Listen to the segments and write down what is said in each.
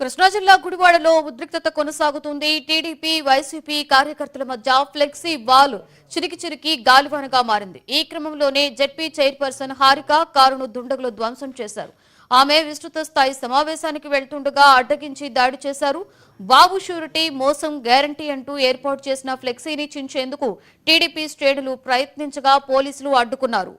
కృష్ణా జిల్లా గుడివాడలో ఉద్రిక్తత కొనసాగుతుంది. టీడీపీ వైసీపీ కార్యకర్తల మధ్య ఫ్లెక్సీ వాల్ చిరికి గాలివానగా మారింది. ఈ క్రమంలోనే జెడ్పీ చైర్పర్సన్ హారిక కారును దుండగులు ధ్వంసం చేశారు. ఆమె విస్తృత స్థాయి సమావేశానికి వెళ్తుండగా అడ్డగించి దాడి చేశారు. బాబు షూరిటీ మోసం గ్యారంటీ అంటూ ఏర్పాటు చేసిన ఫ్లెక్సీని చించేందుకు టీడీపీ శ్రేణులు ప్రయత్నించగా పోలీసులు అడ్డుకున్నారు.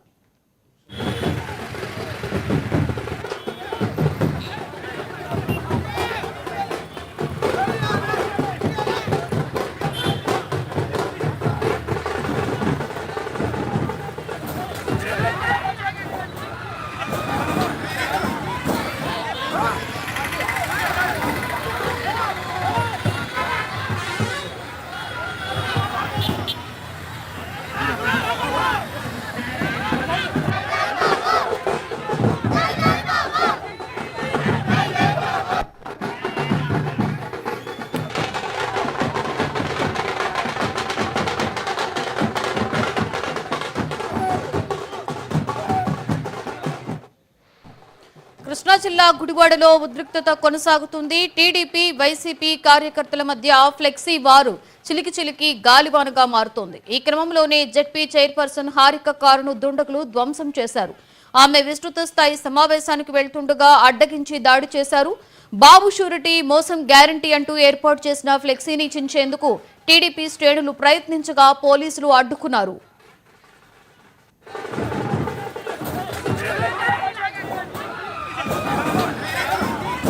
కృష్ణా జిల్లా గుడివాడలో ఉద్రిక్తత కొనసాగుతుంది. టీడీపీ వైసీపీ కార్యకర్తల మధ్య ఫ్లెక్సీ వారు చిలికి గాలివానగా మారుతోంది. ఈ క్రమంలోనే జెడ్పీ చైర్పర్సన్ హారిక కారును దుండగులు ధ్వంసం చేశారు. ఆమె విస్తృత స్థాయి సమావేశానికి వెళ్తుండగా అడ్డగించి దాడి చేశారు. బాబు షూరిటీ మోసం గ్యారంటీ అంటూ ఏర్పాటు చేసిన ఫ్లెక్సీని చించేందుకు టీడీపీ శ్రేణులు ప్రయత్నించగా పోలీసులు అడ్డుకున్నారు.